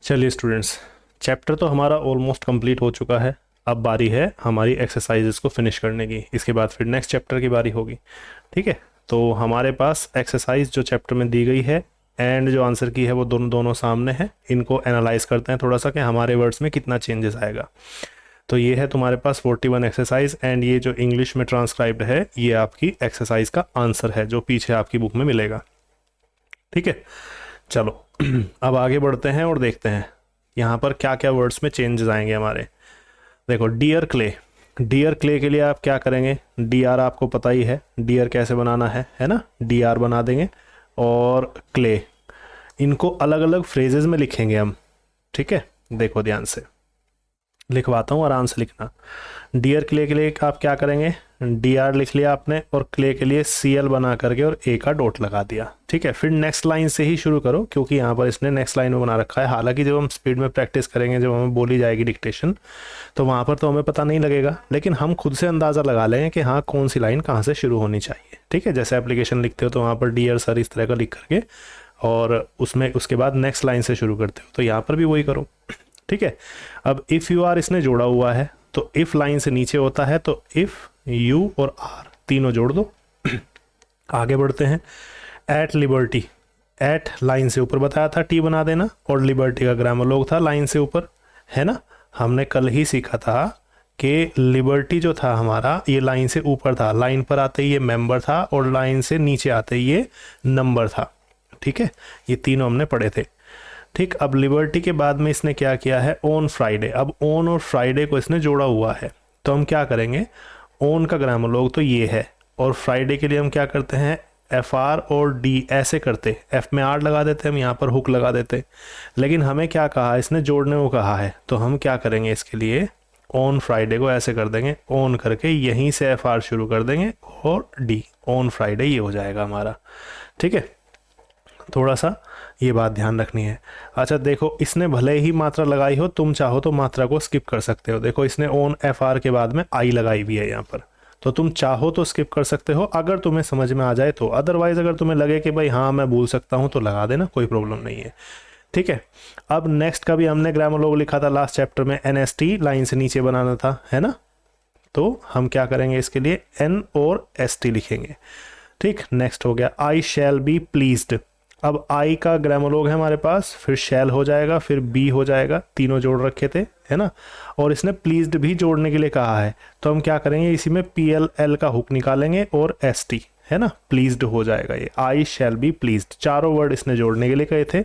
चलिए students, chapter तो हमारा ऑलमोस्ट कंप्लीट हो चुका है। अब बारी है हमारी एक्सरसाइजेस को फिनिश करने की। इसके बाद फिर नेक्स्ट चैप्टर की बारी होगी। ठीक है, तो हमारे पास एक्सरसाइज जो चैप्टर में दी गई है एंड जो आंसर की है वो दोनों दोनों सामने है। इनको एनालाइज करते हैं थोड़ा सा कि हमारे वर्ड्स में कितना चेंजेस आएगा। तो ये है तुम्हारे पास 41 एक्सरसाइज एंड ये जो इंग्लिश में ट्रांसक्राइब्ड है ये आपकी एक्सरसाइज का आंसर है जो पीछे आपकी बुक में मिलेगा। ठीक है, चलो अब आगे बढ़ते हैं और देखते हैं यहाँ पर क्या क्या वर्ड्स में चेंजेस आएंगे हमारे। देखो, डियर क्ले। डियर क्ले के लिए आप क्या करेंगे? डी आर आपको पता ही है, डियर कैसे बनाना है ना। डी आर बना देंगे और क्ले, इनको अलग अलग फ्रेजेस में लिखेंगे हम। ठीक है, देखो ध्यान से लिखवाता हूँ, आराम से लिखना। डियर क्ले के लिए आप क्या करेंगे? डी आर लिख लिया आपने और क्ले के लिए सी एल बना करके और ए का डॉट लगा दिया। ठीक है, फिर नेक्स्ट लाइन से ही शुरू करो क्योंकि यहाँ पर इसने नेक्स्ट लाइन में बना रखा है। हालांकि जब हम स्पीड में प्रैक्टिस करेंगे, जब हमें बोली जाएगी डिक्टेशन, तो वहाँ पर तो हमें पता नहीं लगेगा, लेकिन हम खुद से अंदाज़ा लगा लेंगे कि हाँ कौन सी लाइन कहाँ से शुरू होनी चाहिए। ठीक है, जैसे एप्लीकेशन लिखते हो तो वहाँ पर डियर सर इस तरह का लिख करके और उसमें उसके बाद नेक्स्ट लाइन से शुरू करते हो, तो यहाँ पर भी वही करो। ठीक है, अब इफ़ यू आर इसने जोड़ा हुआ है तो इफ़ लाइन से नीचे होता है तो इफ़ यू और आर तीनों जोड़ दो। आगे बढ़ते हैं। एट लिबर्टी, एट लाइन से ऊपर बताया था टी बना देना और लिबर्टी का ग्रामर लोग था लाइन से ऊपर, है ना। हमने कल ही सीखा था कि लिबर्टी जो था हमारा ये लाइन से ऊपर था, लाइन पर आते ही ये मेंबर था और लाइन से नीचे आते ही ये नंबर था। ठीक है, ये तीनों हमने पढ़े थे। ठीक, अब लिबर्टी के बाद में इसने क्या किया है? On Friday. अब ऑन और फ्राइडे को इसने जोड़ा हुआ है तो हम क्या करेंगे? ऑन का ग्रामर लोग तो ये है और फ्राइडे के लिए हम क्या करते हैं? एफ आर और डी ऐसे करते, एफ में आर लगा देते, हम यहाँ पर हुक लगा देते। लेकिन हमें क्या कहा? इसने जोड़ने को कहा है तो हम क्या करेंगे? इसके लिए ऑन फ्राइडे को ऐसे कर देंगे, ऑन करके यहीं से एफ आर शुरू कर देंगे और डी, ऑन फ्राइडे ये हो जाएगा हमारा। ठीक है, थोड़ा सा ये बात ध्यान रखनी है। अच्छा देखो, इसने भले ही मात्रा लगाई हो, तुम चाहो तो मात्रा को स्किप कर सकते हो। देखो इसने ऑन एफ आर के बाद में आई लगाई भी है यहाँ पर, तो तुम चाहो तो स्किप कर सकते हो अगर तुम्हें समझ में आ जाए तो। अदरवाइज अगर तुम्हें लगे कि भाई हाँ मैं भूल सकता हूँ तो लगा देना, कोई प्रॉब्लम नहीं है। ठीक है, अब नेक्स्ट का भी हमने ग्रामर लोग लिखा था लास्ट चैप्टर में, एन एस टी लाइन से नीचे बनाना था, है ना। तो हम क्या करेंगे? इसके लिए एन और एस टी लिखेंगे। ठीक, नेक्स्ट हो गया आई शैल बी प्लीज्ड। अब आई का ग्रामोलॉग है हमारे पास, फिर शैल हो जाएगा, फिर बी हो जाएगा, तीनों जोड़ रखे थे, है ना। और इसने प्लीज्ड भी जोड़ने के लिए कहा है तो हम क्या करेंगे? इसी में पी एल एल का हुक निकालेंगे और एस टी, है ना, प्लीज्ड हो जाएगा ये। आई शैल बी प्लीज्ड, चारों वर्ड इसने जोड़ने के लिए कहे थे।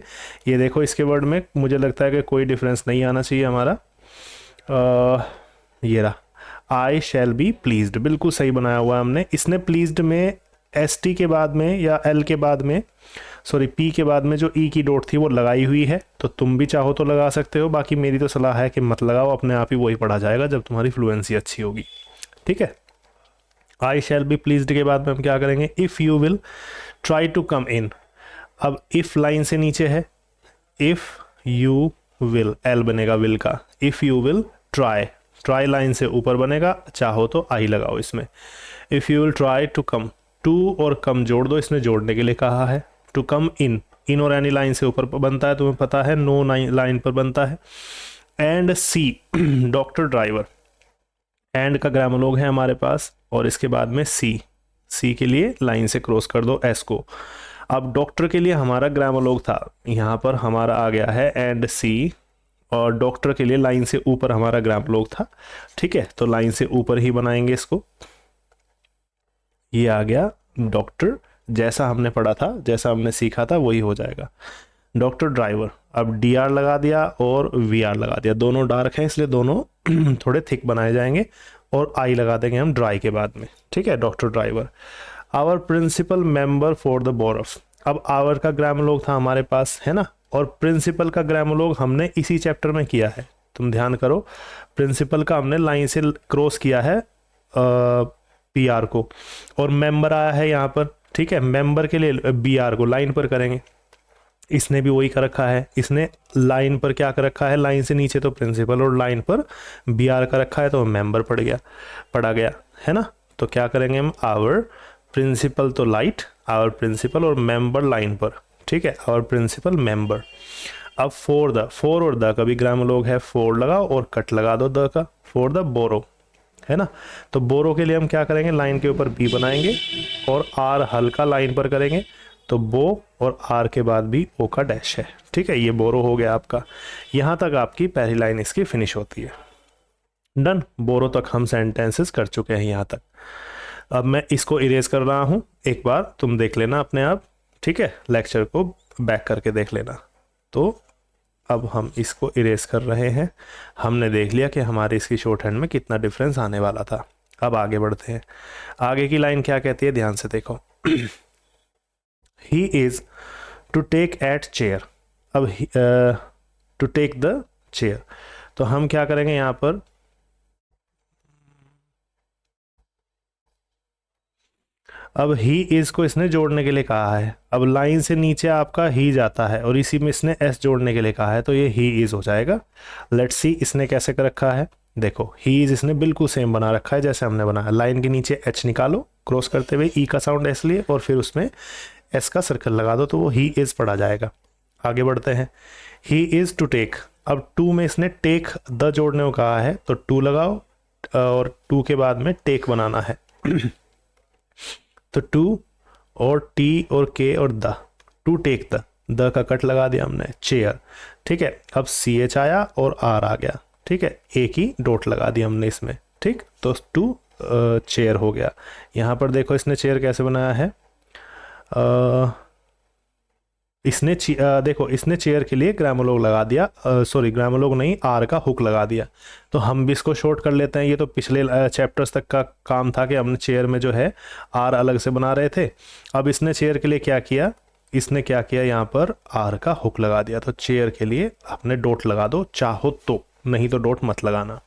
ये देखो इसके वर्ड में मुझे लगता है कि कोई डिफरेंस नहीं आना चाहिए हमारा। ये रहा, आई शैल बी प्लीज्ड, बिल्कुल सही बनाया हुआ है हमने। इसने प्लीज्ड में एस टी के बाद में या एल के बाद में, सॉरी पी के बाद में जो ई की डॉट थी वो लगाई हुई है, तो तुम भी चाहो तो लगा सकते हो। बाकी मेरी तो सलाह है कि मत लगाओ, अपने आप ही वही पढ़ा जाएगा जब तुम्हारी फ्लुएंसी अच्छी होगी। ठीक है, आई शैल बी प्लीज्ड के बाद में हम क्या करेंगे? If you will try to come in. अब इफ़ लाइन से नीचे है, इफ़ यू विल, एल बनेगा विल का। If you will try, try line से ऊपर बनेगा, चाहो तो आई लगाओ इसमें। If you will try to come, to और कम जोड़ दो, इसने जोड़ने के लिए कहा है। टू कम इन, इन और एनी लाइन से ऊपर बनता है, तुम्हें पता है, नो लाइन पर बनता है। And C doctor driver, and का ग्रामोलॉग है हमारे पास और इसके बाद में सी, सी के लिए लाइन से क्रॉस कर दो एस को। अब डॉक्टर के लिए हमारा ग्रामोलॉग था, यहाँ पर हमारा आ गया है एंड सी, और डॉक्टर के लिए लाइन से ऊपर हमारा ग्रामोलॉग था। ठीक है, तो लाइन से ऊपर ही बनाएंगे इसको। ये आ गया डॉक्टर, जैसा हमने पढ़ा था, जैसा हमने सीखा था वही हो जाएगा। डॉक्टर ड्राइवर, अब डी आर लगा दिया और वी आर लगा दिया, दोनों डार्क हैं इसलिए दोनों थोड़े थिक बनाए जाएंगे और आई लगा देंगे हम ड्राई के बाद में। ठीक है, doctor driver. Our principal member for the board, अब आवर का ग्रामोलॉग था हमारे पास, है ना, और प्रिंसिपल का ग्रामोलॉग हमने इसी चैप्टर में किया है। तुम ध्यान करो, प्रिंसिपल का हमने लाइन से क्रॉस किया है पी आर को, और मेंबर आया है यहाँ पर। ठीक है, मेंबर के लिए बी आर को लाइन पर करेंगे, इसने भी वही कर रखा है। इसने लाइन पर क्या कर रखा है? लाइन से नीचे तो प्रिंसिपल और लाइन पर बी आर का रखा है, तो मेंबर पढ़ा गया, है ना। तो क्या करेंगे हम? आवर प्रिंसिपल तो लाइट, आवर प्रिंसिपल और मेंबर लाइन पर। ठीक है, आवर प्रिंसिपल मेंबर। अब फोर और द का भी ग्रामोलोग है, फोर लगाओ और कट लगा दो द का, फोर द बोरो, है ना। तो बोरो के लिए हम क्या करेंगे, लाइन के ऊपर बी बनाएंगे और आर हल्का लाइन पर करेंगे, तो बो और आर के बाद भी ओ का डैश है, ठीक है। ये बोरो हो गया आपका। यहाँ तक आपकी पहली लाइन इसकी फिनिश होती है। डन, बोरो तक हम सेंटेंसेस कर चुके हैं यहाँ तक। अब मैं इसको इरेज कर रहा हूँ, एक बार तुम देख लेना अपने आप, ठीक है, लेक्चर को बैक करके देख लेना। तो अब हम इसको इरेज कर रहे हैं। हमने देख लिया कि हमारे इसकी शॉर्ट हैंड में कितना डिफरेंस आने वाला था। अब आगे बढ़ते हैं। आगे की लाइन क्या कहती है, ध्यान से देखो। He is to take at chair. अब टू टेक द चेयर, तो हम क्या करेंगे यहाँ पर, अब ही इज को इसने जोड़ने के लिए कहा है। अब लाइन से नीचे आपका ही जाता है और इसी में इसने एस जोड़ने के लिए कहा है, तो ये ही इज हो जाएगा। लेट्स सी इसने कैसे कर रखा है। देखो ही इज इसने बिल्कुल सेम बना रखा है जैसे हमने बनाया। लाइन के नीचे एच निकालो क्रॉस करते हुए, ई का साउंड एस लिए और फिर उसमें एस का सर्कल लगा दो, तो वो ही इज पढ़ा जाएगा। आगे बढ़ते हैं। ही इज टू टेक, अब टू में इसने टेक द जोड़ने को कहा है, तो टू लगाओ और टू के बाद में टेक बनाना है। तो टू और टी और के और द, टू टेक द का कट लगा दिया हमने, चेयर, ठीक है। अब सी एच आया और आर आ गया, ठीक है, एक ही डॉट लगा दिया हमने इसमें, ठीक। तो टू चेयर हो गया। यहाँ पर देखो इसने चेयर कैसे बनाया है। इसने देखो इसने चेयर के लिए ग्रामोलोग लगा दिया, सॉरी ग्रामोलोग नहीं, आर का हुक लगा दिया। तो हम भी इसको शॉर्ट कर लेते हैं। ये तो पिछले चैप्टर्स तक का काम था कि हमने चेयर में जो है आर अलग से बना रहे थे। अब इसने चेयर के लिए क्या किया, इसने क्या किया, यहाँ पर आर का हुक लगा दिया। तो चेयर के लिए आपने डॉट लगा दो चाहो तो, नहीं तो डॉट मत लगाना।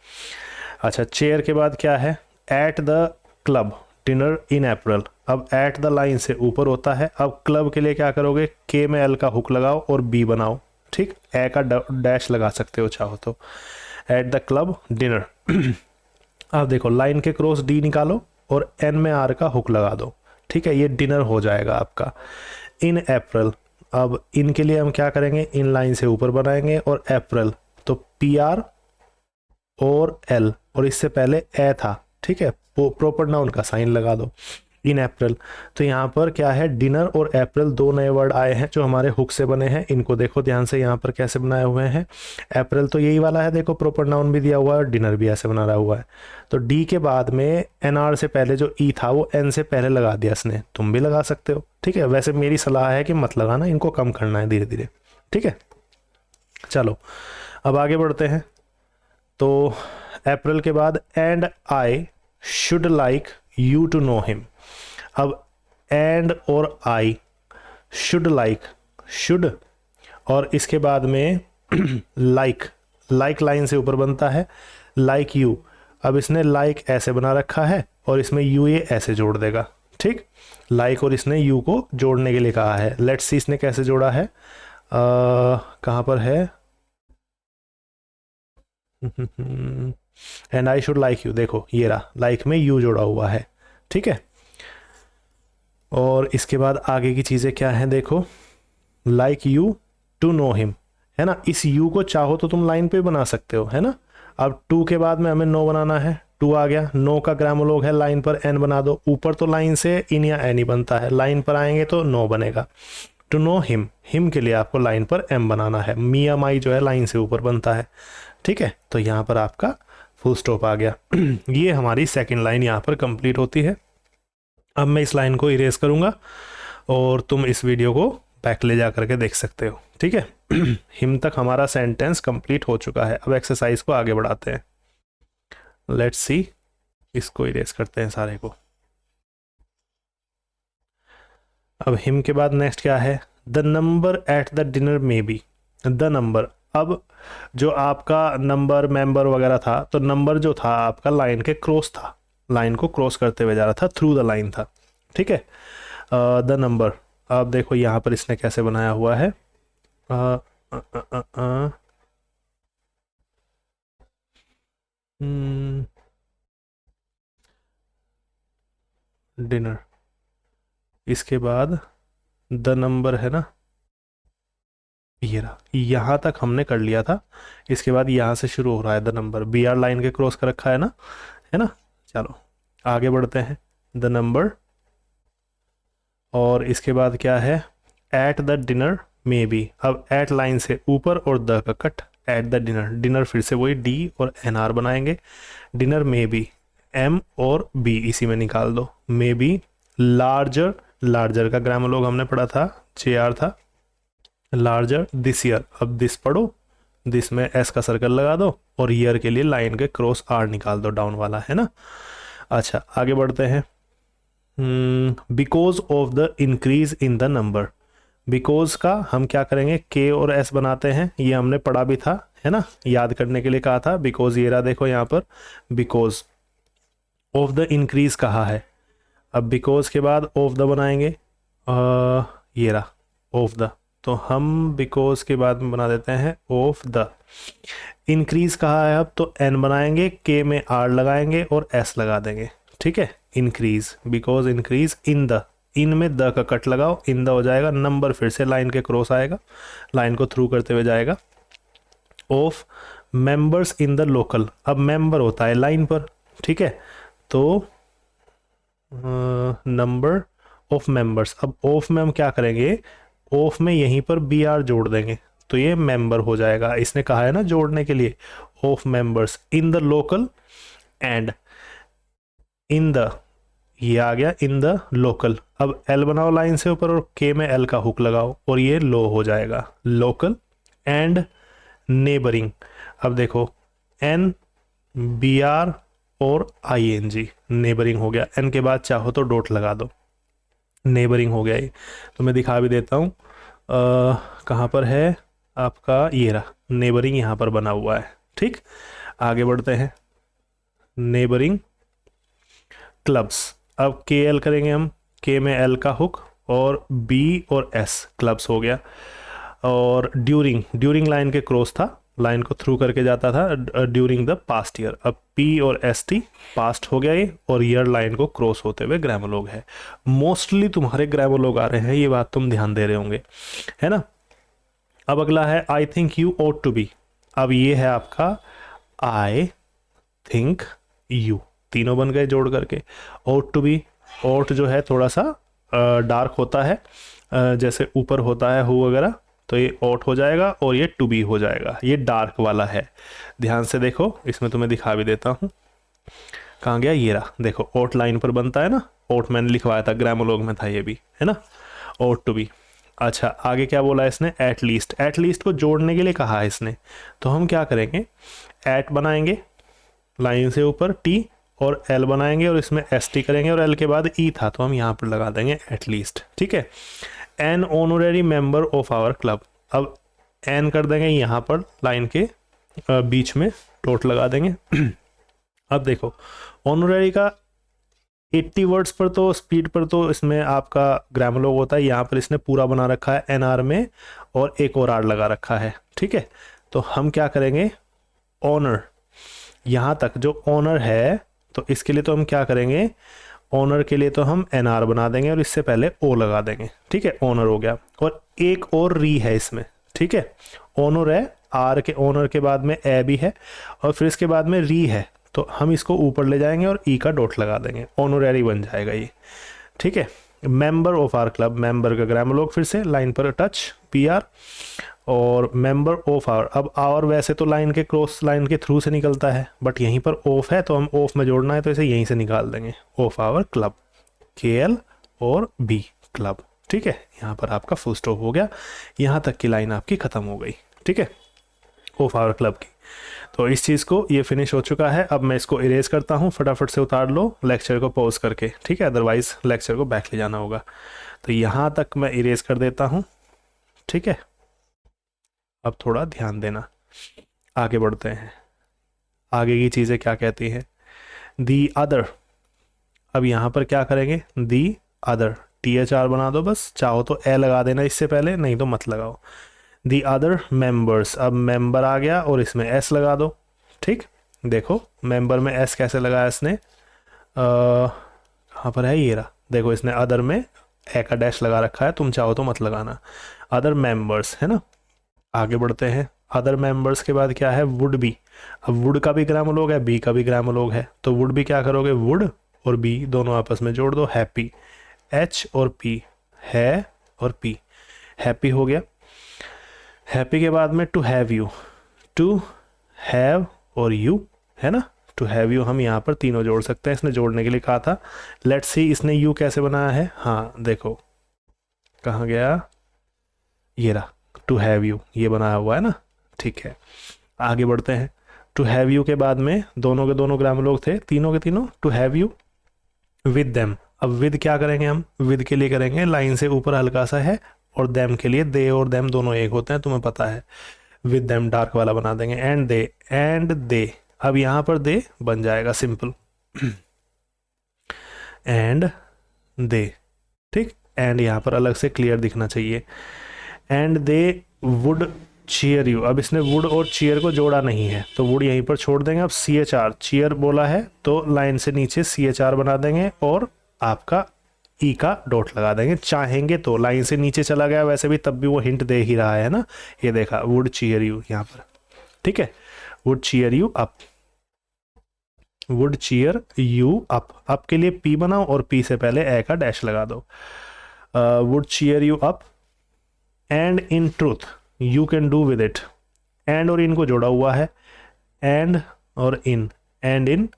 अच्छा, चेयर के बाद क्या है, at the club dinner in April. अब एट द लाइन से ऊपर होता है। अब क्लब के लिए क्या करोगे, के में एल का हुक लगाओ और बी बनाओ, ठीक। ए का डैश लगा सकते हो चाहो तो, एट द क्लब डिनर। अब देखो लाइन के क्रॉस डी निकालो और एन में आर का हुक लगा दो, ठीक है, ये डिनर हो जाएगा आपका। इन अप्रैल, अब इन के लिए हम क्या करेंगे, इन लाइन से ऊपर बनाएंगे और अप्रैल, तो पी आर और एल और इससे पहले ए था, ठीक है, प्रॉपर नाउन का साइन लगा दो, इन अप्रैल। तो यहाँ पर क्या है, डिनर और अप्रैल दो नए वर्ड आए हैं जो हमारे हुक से बने हैं। इनको देखो ध्यान से, यहाँ पर कैसे बनाए हुए हैं। अप्रैल तो यही वाला है, देखो प्रॉपर नाउन भी दिया हुआ है, डिनर भी ऐसे बना रहा हुआ है। तो डी के बाद में एन आर से पहले जो ई था वो एन से पहले लगा दिया इसने, तुम भी लगा सकते हो, ठीक है। वैसे मेरी सलाह है कि मत लगाना, इनको कम करना है धीरे धीरे, ठीक है। चलो अब आगे बढ़ते हैं। तो अप्रैल के बाद and I should like you to know him. अब एंड और आई, शुड लाइक, शुड और इसके बाद में लाइक, लाइक लाइन से ऊपर बनता है, लाइक यू। अब इसने लाइक ऐसे बना रखा है और इसमें यू ये ऐसे जोड़ देगा, ठीक। लाइक और इसने यू को जोड़ने के लिए कहा है। लेट्स सी इसने कैसे जोड़ा है, कहाँ पर है, and I should like you, देखो ये रहा, लाइक में यू जोड़ा हुआ है, ठीक है। और इसके बाद आगे की चीज़ें क्या हैं, देखो like you to know him, है ना। इस यू को चाहो तो तुम लाइन पे बना सकते हो, है ना। अब टू के बाद में हमें नो बनाना है, टू आ गया, नो का ग्रामोलोग है, लाइन पर एन बना दो। ऊपर तो लाइन से इन या एन ही बनता है, लाइन पर आएंगे तो नो बनेगा। टू नो हिम, हिम के लिए आपको लाइन पर एम बनाना है, मी या माई जो है लाइन से ऊपर बनता है, ठीक है। तो यहाँ पर आपका फुल स्टॉप आ गया। ये हमारी सेकंड लाइन यहाँ पर कंप्लीट होती है। अब मैं इस लाइन को इरेज करूँगा और तुम इस वीडियो को बैक ले जा करके देख सकते हो, ठीक है। हिम तक हमारा सेंटेंस कंप्लीट हो चुका है। अब एक्सरसाइज को आगे बढ़ाते हैं। लेट्स सी, इसको इरेज करते हैं सारे को। अब हिम के बाद नेक्स्ट क्या है, the number at the dinner में बी, द नंबर। अब जो आपका नंबर मेंबर वगैरह था, तो नंबर जो था आपका लाइन के क्रॉस था, लाइन को क्रॉस करते हुए जा रहा था, थ्रू द लाइन था, ठीक है। द नंबर, अब देखो यहाँ पर इसने कैसे बनाया हुआ है, डिनर, इसके बाद द नंबर है ना, ये रहा, यहाँ तक हमने कर लिया था। इसके बाद यहाँ से शुरू हो रहा है the number, B R line के क्रॉस कर रखा है ना, है ना। चलो आगे बढ़ते हैं, द नंबर, और इसके बाद क्या है, at the dinner may be. अब एट लाइन से ऊपर और द का cut, at the dinner, dinner फिर से वही डी और एन आर बनाएंगे, डिनर मे बी, एम और बी इसी में निकाल दो, मे बी लार्जर, लार्जर का ग्रामर लोग हमने पढ़ा था, जे आर था, लार्जर दिस ईयर। अब दिस पढ़ो, दिस में एस का सर्कल लगा दो और ईयर के लिए लाइन के क्रॉस आर निकाल दो, डाउन वाला, है ना। अच्छा आगे बढ़ते हैं, because of the increase in the number. Because का हम क्या करेंगे, के और एस बनाते हैं, ये हमने पढ़ा भी था, है ना, याद करने के लिए कहा था। बिकॉज ये रहा देखो यहाँ पर, बिकॉज ऑफ द इंक्रीज कहा है। अब बिकॉज के बाद ऑफ द बनाएंगे, ये रहा ऑफ द, तो हम बिकॉज के बाद में बना देते हैं ऑफ द। इंक्रीज कहा है अब, तो एन बनाएंगे, के में आर लगाएंगे और एस लगा देंगे, ठीक है। Increase, because increase in the, in में द का कट लगाओ, इन द हो जाएगा, नंबर फिर से लाइन के क्रॉस आएगा, लाइन को थ्रू करते हुए जाएगा, of members in the local. अब मेंबर होता है लाइन पर, ठीक है, तो नंबर ऑफ मेंबर्स। अब ऑफ में हम क्या करेंगे, ऑफ में यहीं पर बी आर जोड़ देंगे, तो ये मेंबर हो जाएगा, इसने कहा है ना जोड़ने के लिए, of members in the local and in the, ये आ गया इन द लोकल। अब एल बनाओ लाइन से ऊपर और के में एल का हुक लगाओ और ये लो हो जाएगा, लोकल एंड नेबरिंग। अब देखो एन बी आर और आई एन जी, नेबरिंग हो गया, एन के बाद चाहो तो डॉट लगा दो, नेबरिंग हो गया ये। तो मैं दिखा भी देता हूँ, कहाँ पर है आपका, ये रहा नेबरिंग, यहाँ पर बना हुआ है, ठीक। आगे बढ़ते हैं, नेबरिंग क्लब्स। अब के एल करेंगे हम, के में एल का हुक और बी और एस, क्लब्स हो गया। और ड्यूरिंग, ड्यूरिंग लाइन के क्रॉस था, लाइन को थ्रू करके जाता था, ड्यूरिंग द पास्ट ईयर। अब पी और एस टी पास्ट हो गया ये, और ईयर लाइन को क्रॉस होते हुए ग्रामोलॉग है। मोस्टली तुम्हारे ग्रामोलॉग आ रहे हैं, ये बात तुम ध्यान दे रहे होंगे, है ना। अब अगला है I think you ought to be. अब ये है आपका आई थिंक यू, तीनों बन गए जोड़ करके। ought टू बी, ought जो है थोड़ा सा डार्क होता है, जैसे ऊपर होता है हु वगैरह, तो ये ought हो जाएगा और ये टू बी हो जाएगा, ये डार्क वाला है। ध्यान से देखो, इसमें तुम्हें दिखा भी देता हूँ, कहाँ गया, ये रहा देखो, ought लाइन पर बनता है ना, ought मैंने लिखवाया था, ग्रामोलॉग में था ये भी, है ना, ought टू बी। अच्छा आगे क्या बोला इसने, एट लीस्ट, एट लीस्ट को जोड़ने के लिए कहा है इसने, तो हम क्या करेंगे, एट बनाएंगे लाइन से ऊपर टी और एल बनाएंगे और इसमें एस टी करेंगे और एल के बाद ई था, तो हम यहाँ पर लगा देंगे एट लीस्ट, ठीक है। An honorary member of our club. अब एन कर देंगे यहाँ पर लाइन के बीच में डॉट लगा देंगे। अब देखो ऑनरेरी का 80 वर्ड्स पर तो स्पीड पर तो इसमें आपका ग्रामोलॉग होता है, यहाँ पर इसने पूरा बना रखा है एन आर में और एक और आर लगा रखा है, ठीक है। तो हम क्या करेंगे, ऑनर, यहाँ तक जो ऑनर है, तो इसके लिए तो हम क्या करेंगे, ऑनर के लिए तो हम एन आर बना देंगे और इससे पहले ओ लगा देंगे, ठीक है, ऑनर हो गया। और एक और री है इसमें, ठीक है, ऑनर है, आर के ऑनर के बाद में ए भी है और फिर इसके बाद में री है, तो हम इसको ऊपर ले जाएंगे और ई का डॉट लगा देंगे, ऑनरेरी बन जाएगा ये, ठीक है। Member of our club, member का ग्रामोलॉग फिर से लाइन पर टच पी आर, और मेंबर ऑफ आवर। अब आवर वैसे तो लाइन के क्रॉस लाइन के थ्रू से निकलता है, बट यहीं पर ऑफ है तो हम ऑफ में जोड़ना है, तो इसे यहीं से निकाल देंगे, ऑफ आवर क्लब, के एल और बी क्लब, ठीक है। यहाँ पर आपका फुल स्टॉप हो गया, यहाँ तक की लाइन आपकी खत्म हो गई, ठीक है, ऑफ आवर क्लब की। तो इस चीज़ को ये फिनिश हो चुका है। अब मैं इसको इरेज करता हूँ, फटाफट से उतार लो लेक्चर को पॉज करके, ठीक है, अदरवाइज लेक्चर को बैक ले जाना होगा। तो यहाँ तक मैं इरेज कर देता हूँ, ठीक है। अब थोड़ा ध्यान देना, आगे बढ़ते हैं, आगे की चीज़ें क्या कहती हैं, दी अदर। अब यहाँ पर क्या करेंगे, the other, T H R बना दो बस, चाहो तो ए लगा देना इससे पहले, नहीं तो मत लगाओ। दी अदर मेंबर्स, अब मेंबर आ गया और इसमें एस लगा दो, ठीक। देखो मेंबर में एस कैसे लगाया इसने, कहाँ पर है, ये रहा, देखो इसने अदर में ए का डैश लगा रखा है, तुम चाहो तो मत लगाना, अदर मेंबर्स, है ना। आगे बढ़ते हैं। अदर मेंबर्स के बाद क्या है, वुड बी। अब वुड का भी ग्रामोलोग है, बी का भी ग्रामोलोग है, तो वुड भी क्या करोगे, वुड और बी दोनों आपस में जोड़ दो, हैप्पी। एच और पी, है और पी, हैप्पी हो गया। हैप्पी के बाद में to have you, to have और यू, है ना, टू हैव यू हम यहाँ पर तीनों जोड़ सकते हैं, इसने जोड़ने के लिए कहा था। लेट्स सी इसने यू कैसे बनाया है, हाँ देखो कहाँ गया, ये रहा, टू हैव यू ये बनाया हुआ है ना, ठीक है। आगे बढ़ते हैं। टू हैव यू के बाद में दोनों के दोनों ग्रामोलोग थे, तीनों के तीनों, to have you with them. अब विद क्या करेंगे हम, विद के लिए करेंगे लाइन से ऊपर हल्का सा है, और देम के लिए दे और देम दोनों एक होते हैं, तुम्हें पता है। विद देम डार्क वाला बना देंगे, एंड दे। अब यहाँ पर दे बन जाएगा सिंपल, एंड दे, ठीक। एंड यहाँ पर अलग से क्लियर दिखना चाहिए। And they would cheer you. अब इसने वुड और चीयर को जोड़ा नहीं है, तो वुड यहीं पर छोड़ देंगे। अब सी एच आर, चीयर बोला है तो लाइन से नीचे सी एच आर बना देंगे, और आपका ई का डॉट लगा देंगे। चाहेंगे तो लाइन से नीचे चला गया, वैसे भी तब भी वो हिंट दे ही रहा है ना, ये देखा, वुड चीयर यू यहाँ पर, ठीक है, would cheer you up, would cheer you up. Up के लिए पी बनाओ और पी से पहले ए का डैश लगा दो। Would cheer you up and in truth you can do with it. And और इन को जोड़ा हुआ है, एंड और इन, एंड इन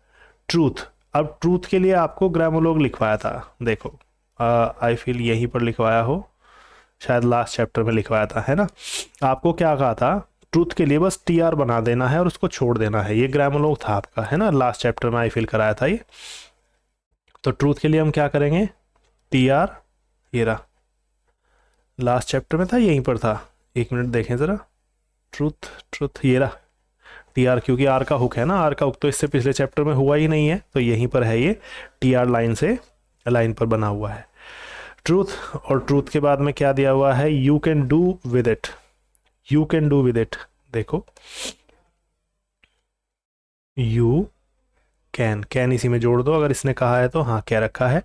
ट्रूथ। अब ट्रूथ के लिए आपको ग्रामोलोग लिखवाया था, देखो आई फील यहीं पर लिखवाया हो, शायद लास्ट चैप्टर में लिखवाया था, है ना। आपको क्या कहा था, ट्रूथ के लिए बस टी आर बना देना है और उसको छोड़ देना है, ये ग्रामोलोग था आपका, है ना, लास्ट चैप्टर में आई फील कराया था ये। तो ट्रूथ के लिए हम क्या करेंगे, टी आर, ये रहा, लास्ट चैप्टर में था, यहीं पर था, एक मिनट देखें ज़रा, ट्रूथ ये रहा टी आर, क्योंकि आर का हुक है ना, आर का हुक तो इससे पिछले चैप्टर में हुआ ही नहीं है, तो यहीं पर है ये, टी आर लाइन से लाइन पर बना हुआ है ट्रूथ। और ट्रूथ के बाद में क्या दिया हुआ है, you can do with it, you can do with it, देखो यू कैन इसी में जोड़ दो अगर इसने कहा है तो, हाँ क्या रखा है,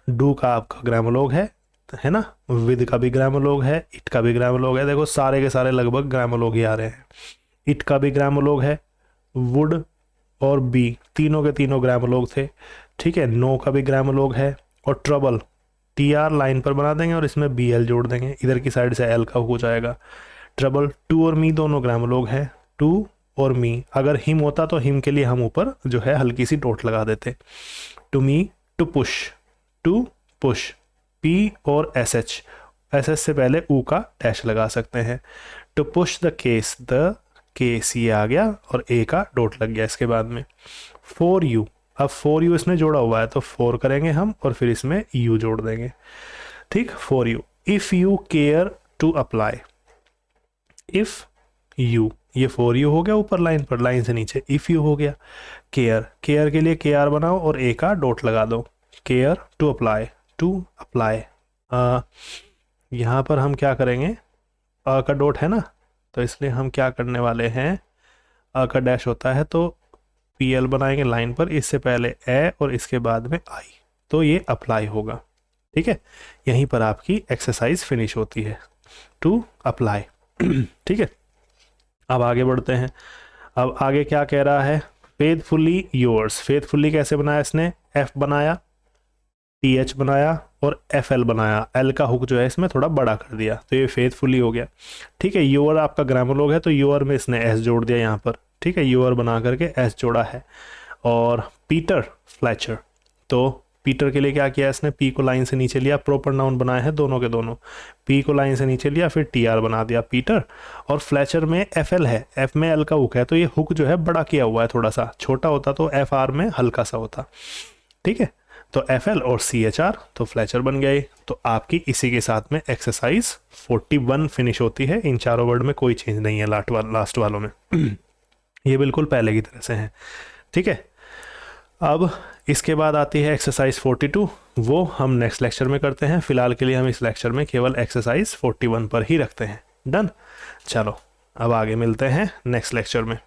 डू का आपका ग्रामोलोग है ना, विद का भी ग्रामोलोग है, इट का भी ग्रामोलोग है, देखो सारे के सारे लगभग ग्रामोलोग ही आ रहे हैं। इट का भी ग्रामोलोग है, वुड और बी तीनों के तीनों ग्रामोलोग थे, ठीक है। नो का भी ग्रामोलोग है, और ट्रबल टी आर लाइन पर बना देंगे और इसमें बी एल जोड़ देंगे, इधर की साइड से एल का हो जाएगा। ट्रबल, टू और मी दोनों ग्रामोलोग है, टू और मी, अगर हिम होता तो हिम के लिए हम ऊपर जो है हल्की सी डॉट लगा देते। To me, to push, P और एस एच से पहले ऊ का डैश लगा सकते हैं। टू पुश द केस ये आ गया, और ए का डॉट लग गया इसके बाद में। फॉर यू, अब फॉर यू इसने जोड़ा हुआ है तो फॉर करेंगे हम, और फिर इसमें यू जोड़ देंगे, ठीक। For you, if you care to apply, if you, ये फॉर यू हो गया ऊपर लाइन पर, लाइन से नीचे इफ यू हो गया। केयर के लिए के आर बनाओ और ए का डॉट लगा दो। केयर टू अप्लाई, यहाँ पर हम क्या करेंगे, अ का डॉट है ना, तो इसलिए हम क्या करने वाले हैं, अ का डैश होता है तो पी एल बनाएंगे लाइन पर, इससे पहले ए और इसके बाद में आई, तो ये अप्लाई होगा, ठीक है। यहीं पर आपकी एक्सरसाइज फिनिश होती है, टू अप्लाई, ठीक है। अब आगे बढ़ते हैं। अब आगे क्या कह रहा है, फेथफुली योर्स। फेथफुली कैसे बनाया इसने, एफ बनाया, टी एच बनाया और एफ एल बनाया, एल का हुक जो है इसमें थोड़ा बड़ा कर दिया, तो ये फेथफुली हो गया, ठीक है। योर आपका ग्रामोलोग है तो योर में इसने एस जोड़ दिया यहाँ पर, ठीक है, योर बना करके एस जोड़ा है। और पीटर फ्लैचर, तो पीटर के लिए क्या किया इसने, पी को लाइन से नीचे लिया, प्रॉपर नाउन बनाए हैं दोनों के दोनों, पी को लाइन से नीचे लिया, फिर टी आर बना दिया पीटर। और फ्लैचर में एफ एल है, एफ में एल का हुक है, तो ये हुक जो है बड़ा किया हुआ है, थोड़ा सा छोटा होता तो एफ आर में हल्का सा होता, ठीक है। तो एफ एल और सी एच आर, तो फ्लैचर बन गए। तो आपकी इसी के साथ में एक्सरसाइज 41 फिनिश होती है। इन चारों वर्ड में कोई चेंज नहीं है लास्ट वालों में ये बिल्कुल पहले की तरह से हैं, ठीक है। अब इसके बाद आती है एक्सरसाइज 42, वो हम नेक्स्ट लेक्चर में करते हैं। फिलहाल के लिए हम इस लेक्चर में केवल एक्सरसाइज 41 पर ही रखते हैं। डन, चलो अब आगे मिलते हैं नेक्स्ट लेक्चर में।